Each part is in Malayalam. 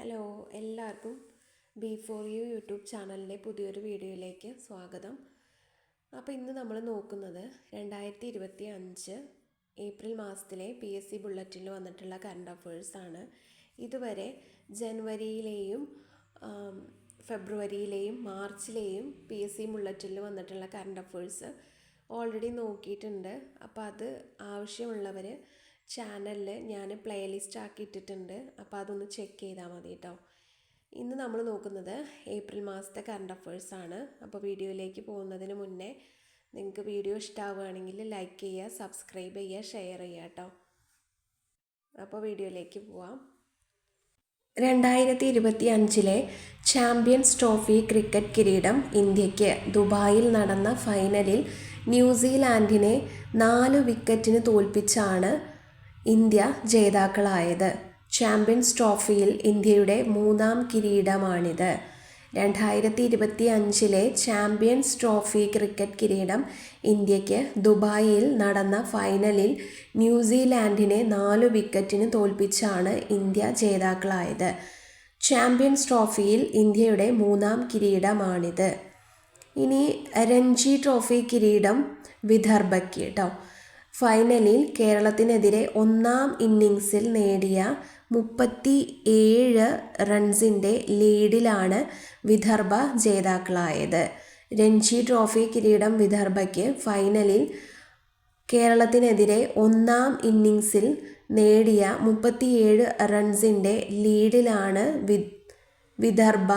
ഹലോ, എല്ലാവർക്കും ബി ഫോർ യു യൂട്യൂബ് ചാനലിലെ പുതിയൊരു വീഡിയോയിലേക്ക് സ്വാഗതം. അപ്പോൾ ഇന്ന് നമ്മൾ നോക്കുന്നത് 2025 ഏപ്രിൽ മാസത്തിലെ PSC ബുള്ളറ്റിനിൽ വന്നിട്ടുള്ള കറണ്ട് അഫയേഴ്സാണ്. ഇതുവരെ ജനുവരിയിലെയും ഫെബ്രുവരിയിലെയും മാർച്ചിലെയും PSC ബുള്ളറ്റിനിൽ വന്നിട്ടുള്ള കറണ്ട് അഫയേഴ്സ് ഓൾറെഡി നോക്കിയിട്ടുണ്ട്. അപ്പോൾ അത് ആവശ്യമുള്ളവർ ചാനലിൽ ഞാൻ പ്ലേലിസ്റ്റ് ആക്കി ഇട്ടിട്ടുണ്ട്. അപ്പോൾ അതൊന്ന് ചെക്ക് ചെയ്താൽ മതി കേട്ടോ. ഇന്ന് നമ്മൾ നോക്കുന്നത് ഏപ്രിൽ മാസത്തെ കറണ്ട് അഫയേഴ്സാണ്. അപ്പോൾ വീഡിയോയിലേക്ക് പോകുന്നതിന് മുന്നേ നിങ്ങൾക്ക് വീഡിയോ ഇഷ്ടമാവുകയാണെങ്കിൽ ലൈക്ക് ചെയ്യുക, സബ്സ്ക്രൈബ് ചെയ്യുക, ഷെയർ ചെയ്യുക കേട്ടോ. അപ്പോൾ വീഡിയോയിലേക്ക് പോവാം. 2025 ചാമ്പ്യൻസ് ട്രോഫി ക്രിക്കറ്റ് കിരീടം ഇന്ത്യക്ക്. ദുബായിൽ നടന്ന ഫൈനലിൽ ന്യൂസിലാൻഡിനെ 4 വിക്കറ്റിന് തോൽപ്പിച്ചാണ് ഇന്ത്യ ജേതാക്കളായത്. ചാമ്പ്യൻസ് ട്രോഫിയിൽ ഇന്ത്യയുടെ 3ാം കിരീടമാണിത്. 2025 ചാമ്പ്യൻസ് ട്രോഫി ക്രിക്കറ്റ് കിരീടം ഇന്ത്യക്ക് ദുബായിൽ നടന്ന ഫൈനലിൽ ന്യൂസിലാൻഡിനെ 4 വിക്കറ്റിന് തോൽപ്പിച്ചാണ് ഇന്ത്യ ജേതാക്കളായത്. ചാമ്പ്യൻസ് ട്രോഫിയിൽ ഇന്ത്യയുടെ 3ാം കിരീടമാണിത്. ഇനി രഞ്ജി ട്രോഫി കിരീടം വിദർഭയ്ക്ക് കേട്ടോ. ഫൈനലിൽ കേരളത്തിനെതിരെ 1ാം ഇന്നിങ്സിൽ നേടിയ 37 റൺസിൻ്റെ ലീഡിലാണ് വിദർഭ ജേതാക്കളായത്. രഞ്ജി ട്രോഫി കിരീടം വിദർഭയ്ക്ക് ഫൈനലിൽ കേരളത്തിനെതിരെ 1ാം ഇന്നിങ്സിൽ നേടിയ 37 റൺസിൻ്റെ ലീഡിലാണ് വിദർഭ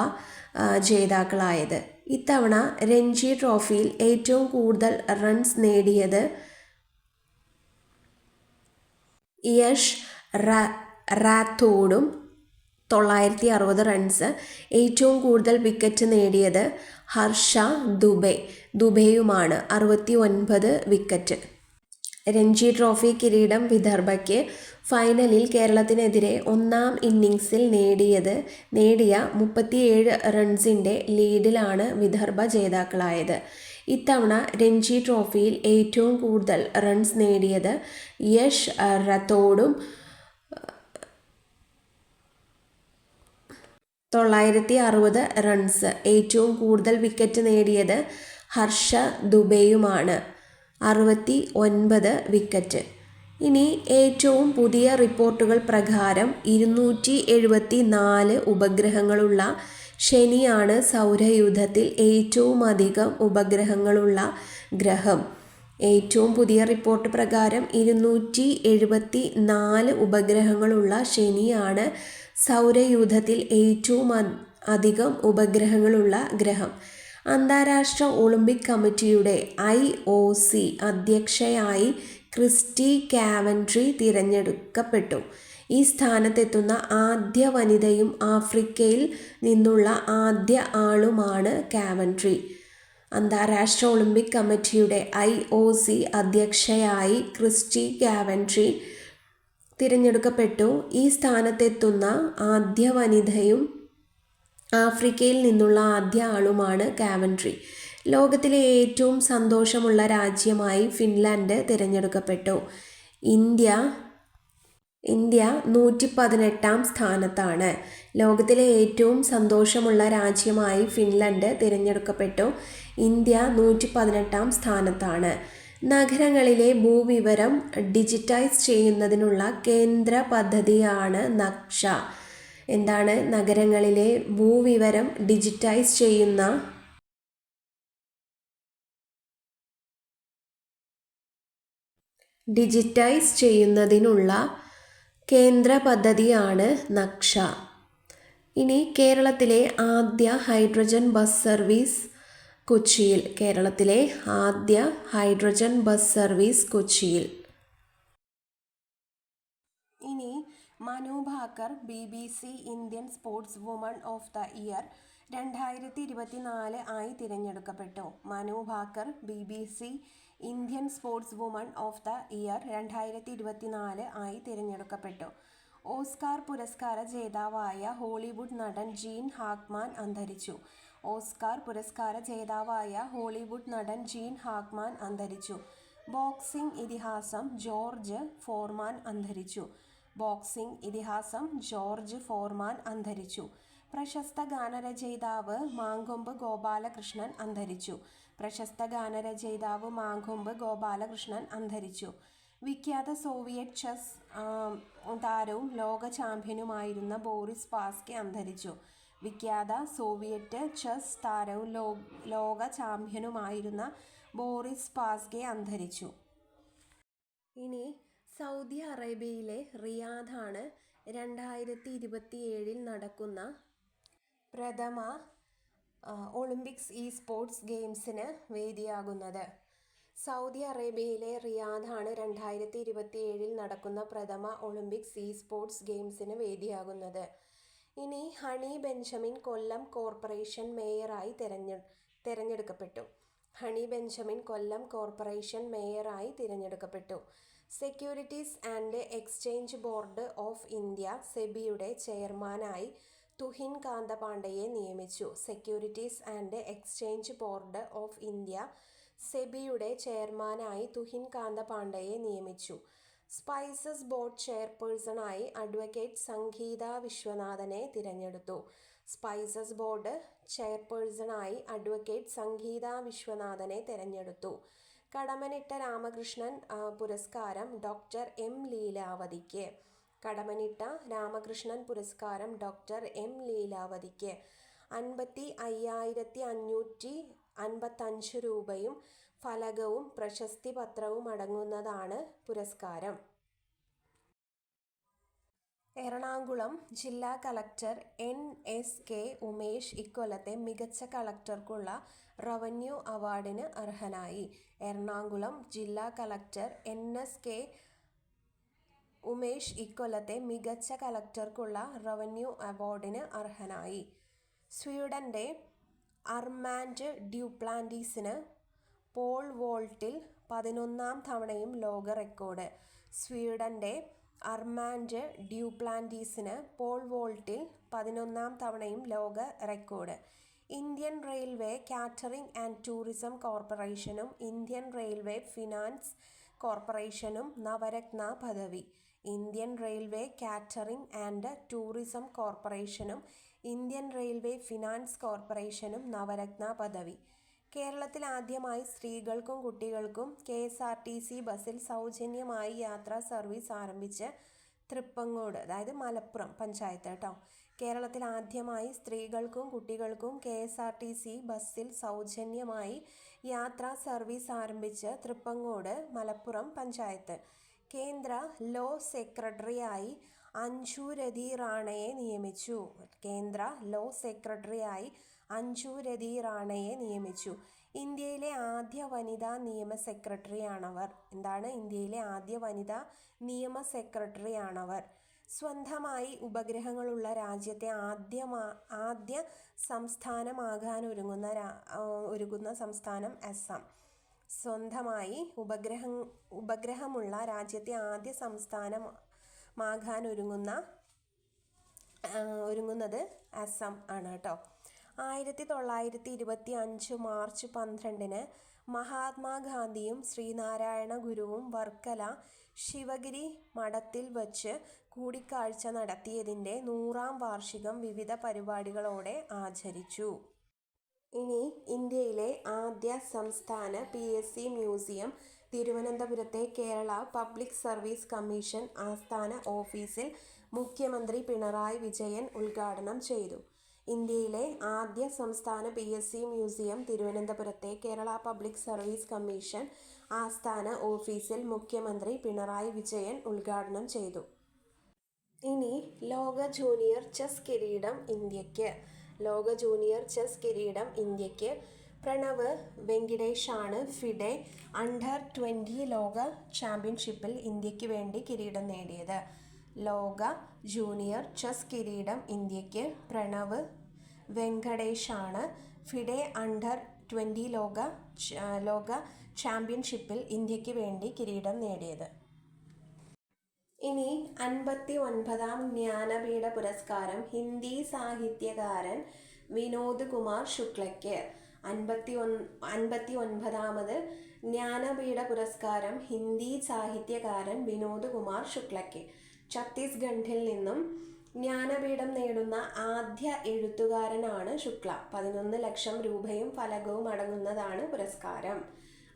ജേതാക്കളായത്. ഇത്തവണ രഞ്ജി ട്രോഫിയിൽ ഏറ്റവും കൂടുതൽ റൺസ് നേടിയത് യഷ് റാത്തോഡും 960 റൺസ്. ഏറ്റവും കൂടുതൽ വിക്കറ്റ് നേടിയത് ഹർഷ ദുബെയുമാണ്, 69 വിക്കറ്റ്. രഞ്ജി ട്രോഫി കിരീടം വിദർഭയ്ക്ക് ഫൈനലിൽ കേരളത്തിനെതിരെ 1ാം ഇന്നിങ്സിൽ നേടിയ 37 റൺസിൻ്റെ ലീഡിലാണ് വിദർഭ ജേതാക്കളായത്. ഇത്തവണ രഞ്ജി ട്രോഫിയിൽ ഏറ്റവും കൂടുതൽ റൺസ് നേടിയത് യഷ് റാത്തോഡും 960 റൺസ്. ഏറ്റവും കൂടുതൽ വിക്കറ്റ് നേടിയത് ഹർഷ ദുബെയുമാണ്, 69 വിക്കറ്റ്. ഇനി ഏറ്റവും പുതിയ റിപ്പോർട്ടുകൾ പ്രകാരം 274 ഉപഗ്രഹങ്ങളുള്ള ശനിയാണ് സൗരയൂഥത്തിൽ ഏറ്റവും അധികം ഉപഗ്രഹങ്ങളുള്ള ഗ്രഹം. ഏറ്റവും പുതിയ റിപ്പോർട്ട് പ്രകാരം 274 ഉപഗ്രഹങ്ങളുള്ള ശനിയാണ് സൗരയൂഥത്തിൽ ഏറ്റവും അധികം ഉപഗ്രഹങ്ങളുള്ള ഗ്രഹം. അന്താരാഷ്ട്ര ഒളിമ്പിക് കമ്മിറ്റിയുടെ IOC അധ്യക്ഷയായി ക്രിസ്റ്റി കാവൻട്രി തിരഞ്ഞെടുക്കപ്പെട്ടു. ഈ സ്ഥാനത്തെത്തുന്ന ആദ്യ വനിതയും ആഫ്രിക്കയിൽ നിന്നുള്ള ആദ്യ ആളുമാണ് കാവൻട്രി. അന്താരാഷ്ട്ര ഒളിമ്പിക് കമ്മിറ്റിയുടെ IOC അധ്യക്ഷയായി ക്രിസ്റ്റി കാവൻട്രി തിരഞ്ഞെടുക്കപ്പെട്ടു. ഈ സ്ഥാനത്തെത്തുന്ന ആദ്യ വനിതയും ആഫ്രിക്കയിൽ നിന്നുള്ള ആദ്യ ആളുമാണ് കാവൻട്രി. ലോകത്തിലെ ഏറ്റവും സന്തോഷമുള്ള രാജ്യമായി ഫിൻലാൻഡ് തിരഞ്ഞെടുക്കപ്പെട്ടു. ഇന്ത്യ 118ാം സ്ഥാനത്താണ്. ലോകത്തിലെ ഏറ്റവും സന്തോഷമുള്ള രാജ്യമായി ഫിൻലാൻഡ് തിരഞ്ഞെടുക്കപ്പെട്ടു. ഇന്ത്യ 118ാം സ്ഥാനത്താണ്. നഗരങ്ങളിലെ ഭൂവിവരം ഡിജിറ്റൈസ് ചെയ്യുന്നതിനുള്ള കേന്ദ്ര പദ്ധതിയാണ് നക്ഷ. എന്താണ് നഗരങ്ങളിലെ ഭൂവിവരം ഡിജിറ്റൈസ് ചെയ്യുന്നതിനുള്ള കേന്ദ്ര പദ്ധതിയാണ് നക്ഷ. ഇനി കേരളത്തിലെ ആദ്യ ഹൈഡ്രജൻ ബസ് സർവീസ് കൊച്ചിയിൽ. കേരളത്തിലെ ആദ്യ ഹൈഡ്രജൻ ബസ് സർവീസ് കൊച്ചിയിൽ. ഇനി Manu Bhaker BBC Indian sports woman of the year 2024 ആയി തിരഞ്ഞെടുക്കപ്പെട്ടു. Manu Bhaker BBC Indian sports woman of the year 2024 ആയി തിരഞ്ഞെടുക്കപ്പെട്ടു. ഓസ്കാർ പുരസ്കാര ജേതാവായ ഹോളിവുഡ് നടൻ ജീൻ ഹാക്മാൻ അന്തരിച്ചു. ഓസ്കാർ പുരസ്കാര ജേതാവായ ഹോളിവുഡ് നടൻ ജീൻ ഹാക്മാൻ അന്തരിച്ചു. ബോക്സിംഗ് ഇതിഹാസം ജോർജ് ഫോർമാൻ അന്തരിച്ചു. ബോക്സിംഗ് ഇതിഹാസം ജോർജ് ഫോർമാൻ അന്തരിച്ചു. പ്രശസ്ത ഗാനരചയിതാവ് മാങ്കൊമ്പ് ഗോപാലകൃഷ്ണൻ അന്തരിച്ചു. പ്രശസ്ത ഗാനരചയിതാവ് മാങ്കൊമ്പ് ഗോപാലകൃഷ്ണൻ അന്തരിച്ചു. വിഖ്യാത സോവിയറ്റ് ചെസ് താരവും ലോക ചാമ്പ്യനുമായിരുന്ന ബോറിസ് സ്പാസ്കി അന്തരിച്ചു. വിഖ്യാത സോവിയറ്റ് ചെസ് താരവും ലോക ചാമ്പ്യനുമായിരുന്ന ബോറിസ് സ്പാസ്കി അന്തരിച്ചു. ഇനി സൗദി അറേബ്യയിലെ റിയാദാണ് 2027 നടക്കുന്ന പ്രഥമ ഒളിമ്പിക്സ് സ്പോർട്സ് ഗെയിംസിന് വേദിയാകുന്നത്. സൗദി അറേബ്യയിലെ റിയാദാണ് 2027 നടക്കുന്ന പ്രഥമ ഒളിമ്പിക്സ് സ്പോർട്സ് ഗെയിംസിന് വേദിയാകുന്നത്. ഇനി ഹണി ബെഞ്ചമിൻ കൊല്ലം കോർപ്പറേഷൻ മേയറായി തിരഞ്ഞെടുക്കപ്പെട്ടു. ഹണി ബെഞ്ചമിൻ കൊല്ലം കോർപ്പറേഷൻ മേയറായി തിരഞ്ഞെടുക്കപ്പെട്ടു. Securities and exchange board of India സെബിയുടെ ചെയർമാനായി തുഹിൻ കാന്ത പാണ്ഡെയെ നിയമിച്ചു. Securities and exchange board of India സെബിയുടെ ചെയർമാനായി തുഹിൻ കാന്ത പാണ്ഡെയെ നിയമിച്ചു. സ്പൈസസ് ബോർഡ് ചെയർപേഴ്സണായി അഡ്വക്കേറ്റ് സംഗീത വിശ്വനാഥനെ തിരഞ്ഞെടുത്തു. സ്പൈസസ് ബോർഡ് ചെയർപേഴ്സണായി അഡ്വക്കേറ്റ് സംഗീത വിശ്വനാഥനെ തിരഞ്ഞെടുത്തു. കടമനിട്ട രാമകൃഷ്ണൻ പുരസ്കാരം ഡോക്ടർ എം ലീലാവതിക്ക്. കടമനിട്ട രാമകൃഷ്ണൻ പുരസ്കാരം ഡോക്ടർ എം ലീലാവതിക്ക്. 55,555 രൂപയും ഫലകവും പ്രശസ്തി പത്രവും അടങ്ങുന്നതാണ് പുരസ്കാരം. എറണാകുളം ജില്ലാ കളക്ടർ NSK ഉമേഷ് ഇക്കൊല്ലത്തെ മികച്ച കളക്ടർക്കുള്ള റവന്യൂ അവാർഡിന് അർഹനായി. എറണാകുളം ജില്ലാ കളക്ടർ NSK ഉമേഷ് ഇക്കൊല്ലത്തെ മികച്ച കളക്ടർക്കുള്ള റവന്യൂ അവാർഡിന് അർഹനായി. സ്വീഡന്റെ അർമാൻഡ് ഡ്യൂപ്ലാന്റീസിന് പോൾ വോൾട്ടിൽ 11ാം തവണയും ലോക റെക്കോർഡ്. സ്വീഡന്റെ അർമാൻഡ് ഡ്യൂപ്ലാന്റീസിന് പോൾ വോൾട്ടിൽ 11ാം തവണയും ലോക record. Indian railway catering and tourism കോർപ്പറേഷനും ഇന്ത്യൻ റെയിൽവേ ഫിനാൻസ് കോർപ്പറേഷനും നവരത്ന പദവി. Indian railway catering and tourism കോർപ്പറേഷനും ഇന്ത്യൻ റെയിൽവേ ഫിനാൻസ് കോർപ്പറേഷനും നവരത്ന പദവി. കേരളത്തിൽ ആദ്യമായി സ്ത്രീകൾക്കും കുട്ടികൾക്കും KSRTC ബസ്സിൽ സൗജന്യമായി യാത്രാ സർവീസ് ആരംഭിച്ച് തൃപ്പങ്ങോട്, അതായത് മലപ്പുറം പഞ്ചായത്ത് കേട്ടോ. കേരളത്തിൽ ആദ്യമായി സ്ത്രീകൾക്കും കുട്ടികൾക്കും KSRTC ബസ്സിൽ സൗജന്യമായി യാത്രാ സർവീസ് ആരംഭിച്ച് തൃപ്പങ്ങോട്, മലപ്പുറം പഞ്ചായത്ത്. കേന്ദ്ര ലോ സെക്രട്ടറിയായി അഞ്ജു രതി റാണയെ നിയമിച്ചു. കേന്ദ്ര ലോ സെക്രട്ടറിയായി അഞ്ജു രതി റാണയെ നിയമിച്ചു. ഇന്ത്യയിലെ ആദ്യ വനിതാ നിയമ സെക്രട്ടറിയാണവർ. എന്താണ്? ഇന്ത്യയിലെ ആദ്യ വനിതാ നിയമ സെക്രട്ടറിയാണവർ. സ്വന്തമായി ഉപഗ്രഹങ്ങളുള്ള രാജ്യത്തെ ആദ്യ സംസ്ഥാനമാകാനൊരുങ്ങുന്ന സംസ്ഥാനം അസം. സ്വന്തമായി ഉപഗ്രഹമുള്ള രാജ്യത്തെ ആദ്യ സംസ്ഥാനമാകാനൊരുങ്ങുന്നത് അസം ആണ് കേട്ടോ. 1925 മാർച്ച് 12 മഹാത്മാഗാന്ധിയും ശ്രീനാരായണ ഗുരുവും വർക്കല ശിവഗിരി മഠത്തിൽ വച്ച് കൂടിക്കാഴ്ച നടത്തിയതിൻ്റെ 100ാം വാർഷികം വിവിധ പരിപാടികളോടെ ആചരിച്ചു. ഇനി ഇന്ത്യയിലെ ആദ്യ സംസ്ഥാന PSC മ്യൂസിയം തിരുവനന്തപുരത്തെ കേരള പബ്ലിക് സർവീസ് കമ്മീഷൻ ആസ്ഥാന ഓഫീസിൽ മുഖ്യമന്ത്രി പിണറായി വിജയൻ ഉദ്ഘാടനം ചെയ്തു. ഇന്ത്യയിലെ ആദ്യ സംസ്ഥാന PSC മ്യൂസിയം തിരുവനന്തപുരത്തെ കേരള പബ്ലിക് സർവീസ് കമ്മീഷൻ ആസ്ഥാന ഓഫീസിൽ മുഖ്യമന്ത്രി പിണറായി വിജയൻ ഉദ്ഘാടനം ചെയ്തു. ഇനി ലോക ജൂനിയർ ചെസ് കിരീടം ഇന്ത്യക്ക്. ലോക ജൂനിയർ ചെസ് കിരീടം ഇന്ത്യക്ക്. പ്രണവ് വെങ്കിടേഷാണ് ഫിഡെ അണ്ടർ-20 ലോക ചാമ്പ്യൻഷിപ്പിൽ ഇന്ത്യക്ക് വേണ്ടി കിരീടം നേടിയത്. ലോക ജൂനിയർ ചെസ് കിരീടം ഇന്ത്യക്ക്. പ്രണവ് വെങ്കടേഷാണ് ഫിഡെ അണ്ടർ-20 ലോക ചാമ്പ്യൻഷിപ്പിൽ ഇന്ത്യക്ക് വേണ്ടി കിരീടം നേടിയത്. ഇനി 59ാം ജ്ഞാനപീഠ പുരസ്കാരം ഹിന്ദി സാഹിത്യകാരൻ വിനോദ് കുമാർ ശുക്ലയ്ക്ക്. 59ാമത് ജ്ഞാനപീഠ പുരസ്കാരം ഹിന്ദി സാഹിത്യകാരൻ വിനോദ് കുമാർ ശുക്ലയ്ക്ക്. ഛത്തീസ്ഗഡിൽ നിന്നും ജ്ഞാനപീഠം നേടുന്ന ആദ്യ എഴുത്തുകാരനാണ് ശുക്ല. 11 ലക്ഷം രൂപയും ഫലകവും അടങ്ങുന്നതാണ് പുരസ്കാരം.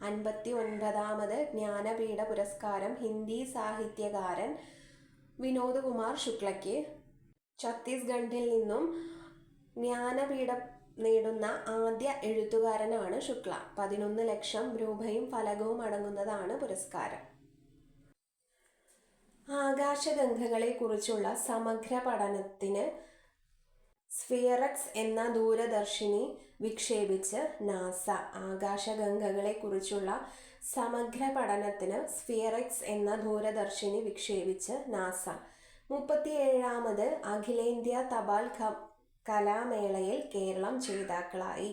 59ാമത് ജ്ഞാനപീഠ പുരസ്കാരം ഹിന്ദി സാഹിത്യകാരൻ വിനോദ് കുമാർ ശുക്ലയ്ക്ക്. ഛത്തീസ്ഗഡിൽ നിന്നും ജ്ഞാനപീഠം നേടുന്ന ആദ്യ എഴുത്തുകാരനാണ് ശുക്ല. 11 ലക്ഷം രൂപയും ഫലകവും അടങ്ങുന്നതാണ് പുരസ്കാരം. ആകാശഗംഗകളെ കുറിച്ചുള്ള സമഗ്ര പഠനത്തിന് സ്ഫിയറക്സ് എന്ന ദൂരദർശിനി വിക്ഷേപിച്ച് നാസ. ആകാശഗംഗകളെ കുറിച്ചുള്ള സമഗ്ര പഠനത്തിന് സ്ഫിയറക്സ് എന്ന ദൂരദർശിനി വിക്ഷേപിച്ച് നാസ. 37ാമത് അഖിലേന്ത്യാ തപാൽ കലാമേളയിൽ കേരളം ജേതാക്കളായി.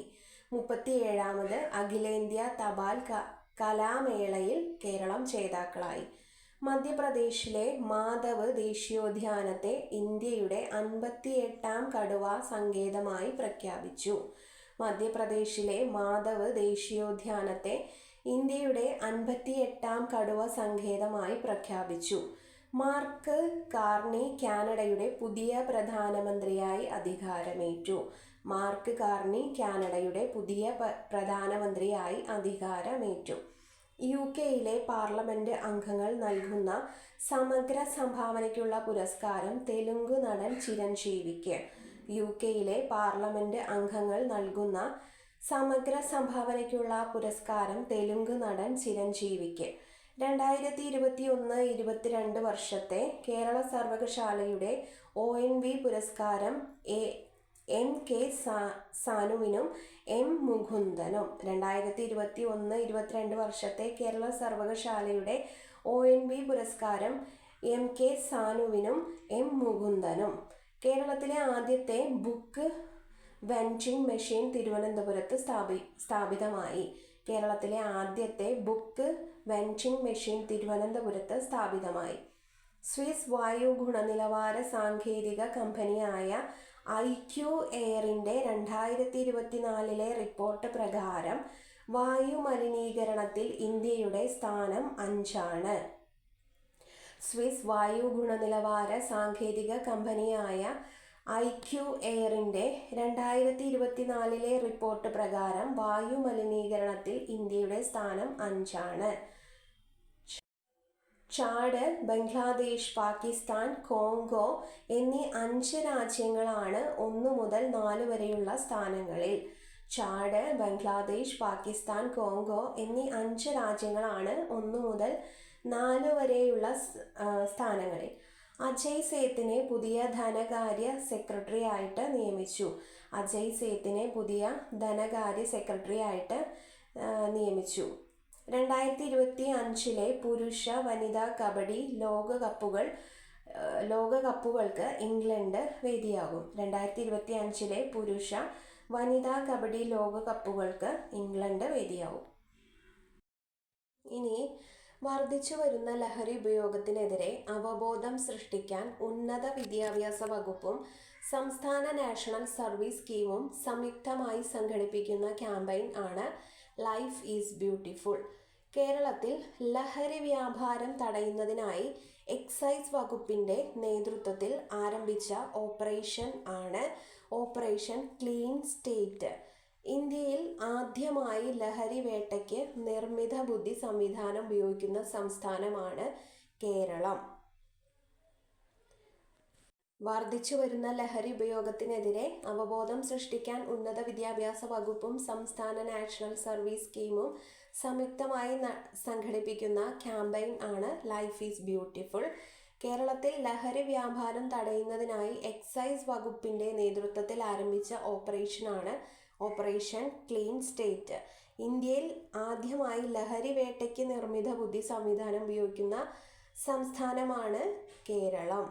37ാമത് അഖിലേന്ത്യാ തപാൽ കലാമേളയിൽ കേരളം ജേതാക്കളായി. മധ്യപ്രദേശിലെ മാധവ് ദേശീയോദ്യാനത്തെ ഇന്ത്യയുടെ 58ാം കടുവാ സങ്കേതമായി പ്രഖ്യാപിച്ചു. മധ്യപ്രദേശിലെ മാധവ് ദേശീയോദ്യാനത്തെ ഇന്ത്യയുടെ 58ാം കടുവ സങ്കേതമായി പ്രഖ്യാപിച്ചു. മാർക്ക് കാർണി കാനഡയുടെ പുതിയ പ്രധാനമന്ത്രിയായി അധികാരമേറ്റു. മാർക്ക് കാർണി കാനഡയുടെ പുതിയ പ്രധാനമന്ത്രിയായി അധികാരമേറ്റു. UK-യിലെ പാർലമെന്റ് അംഗങ്ങൾ നൽകുന്ന സമഗ്ര സംഭാവനയ്ക്കുള്ള പുരസ്കാരം തെലുങ്ക് നടൻ ചിരഞ്ജീവിക്ക്. UK-യിലെ പാർലമെന്റ് അംഗങ്ങൾ നൽകുന്ന സമഗ്ര സംഭാവനയ്ക്കുള്ള പുരസ്കാരം തെലുങ്ക് നടൻ ചിരഞ്ജീവിക്ക്. 2021-22 വർഷത്തെ കേരള സർവകലാശാലയുടെ ONV പുരസ്കാരം M.K. സാനുവിനും M. മുകുന്ദനും. 2021-22 വർഷത്തെ കേരള സർവകലാശാലയുടെ ONV പുരസ്കാരം M.K. സാനുവിനും M. മുകുന്ദനും. കേരളത്തിലെ ആദ്യത്തെ ബുക്ക് വെൻഡിംഗ് മെഷീൻ തിരുവനന്തപുരത്ത് സ്ഥാപിതമായി. കേരളത്തിലെ ആദ്യത്തെ ബുക്ക് വെൻഡിംഗ് മെഷീൻ തിരുവനന്തപുരത്ത് സ്ഥാപിതമായി. സ്വിസ് വായു ഗുണനിലവാര സാങ്കേതിക കമ്പനിയായ IQ എയറിൻ്റെ 2024 റിപ്പോർട്ട് പ്രകാരം വായു മലിനീകരണത്തിൽ ഇന്ത്യയുടെ സ്ഥാനം 5ആണ്. സ്വിസ് വായു ഗുണനിലവാര സാങ്കേതിക കമ്പനിയായ IQ എയറിൻ്റെ 2024 റിപ്പോർട്ട് പ്രകാരം വായു മലിനീകരണത്തിൽ ഇന്ത്യയുടെ സ്ഥാനം 5ആണ്. ചാഡ്, ബംഗ്ലാദേശ്, പാകിസ്ഥാൻ, കോങ്കോ എന്നീ 5 രാജ്യങ്ങളാണ് 1 മുതൽ 4 വരെയുള്ള സ്ഥാനങ്ങളിൽ. ചാഡ്, ബംഗ്ലാദേശ്, പാകിസ്ഥാൻ, കോങ്കോ എന്നീ 5 രാജ്യങ്ങളാണ് 1 മുതൽ 4 വരെയുള്ള സ്ഥാനങ്ങളിൽ. അജയ് സേത്തിനെ പുതിയ ധനകാര്യ സെക്രട്ടറിയായിട്ട് നിയമിച്ചു. അജയ് സേത്തിനെ പുതിയ ധനകാര്യ സെക്രട്ടറിയായിട്ട് നിയമിച്ചു. 2025 പുരുഷ വനിതാ കബഡി ലോകകപ്പുകൾക്ക് ഇംഗ്ലണ്ട് വേദിയാകും. 2025 പുരുഷ വനിതാ കബഡി ലോകകപ്പുകൾക്ക് ഇംഗ്ലണ്ട് വേദിയാകും. ഇനി വർദ്ധിച്ചു വരുന്ന ലഹരി ഉപയോഗത്തിനെതിരെ അവബോധം സൃഷ്ടിക്കാൻ ഉന്നത വിദ്യാഭ്യാസ വകുപ്പും സംസ്ഥാന നാഷണൽ സർവീസ് സ്കീമും സംയുക്തമായി സംഘടിപ്പിക്കുന്ന ക്യാമ്പയിൻ ആണ് ലൈഫ് ഈസ് ബ്യൂട്ടിഫുൾ. കേരളത്തിൽ ലഹരി വ്യാപാരം തടയുന്നതിനായി എക്സൈസ് വകുപ്പിൻ്റെ നേതൃത്വത്തിൽ ആരംഭിച്ച ഓപ്പറേഷൻ ആണ് ഓപ്പറേഷൻ ക്ലീൻ സ്റ്റേറ്റ്. ഇന്ത്യയിൽ ആദ്യമായി ലഹരി വേട്ടയ്ക്ക് നിർമ്മിത ബുദ്ധി സംവിധാനം ഉപയോഗിക്കുന്ന സംസ്ഥാനമാണ് കേരളം. വർദ്ധിച്ചു വരുന്ന ലഹരി ഉപയോഗത്തിനെതിരെ അവബോധം സൃഷ്ടിക്കാൻ ഉന്നത വിദ്യാഭ്യാസ വകുപ്പും സംസ്ഥാന നാഷണൽ സർവീസ് സ്കീമും സംയുക്തമായി സംഘടിപ്പിക്കുന്ന ക്യാമ്പയിൻ ആണ് ലൈഫ് ഈസ് ബ്യൂട്ടിഫുൾ. കേരളത്തിൽ ലഹരി വ്യാപാരം തടയുന്നതിനായി എക്സൈസ് വകുപ്പിൻ്റെ നേതൃത്വത്തിൽ ആരംഭിച്ച ഓപ്പറേഷനാണ് ഓപ്പറേഷൻ ക്ലീൻ സ്റ്റേറ്റ്. ഇന്ത്യയിൽ ആദ്യമായി ലഹരി വേട്ടയ്ക്ക് നിർമ്മിത ബുദ്ധി സംവിധാനം ഉപയോഗിക്കുന്ന സംസ്ഥാനമാണ് കേരളം.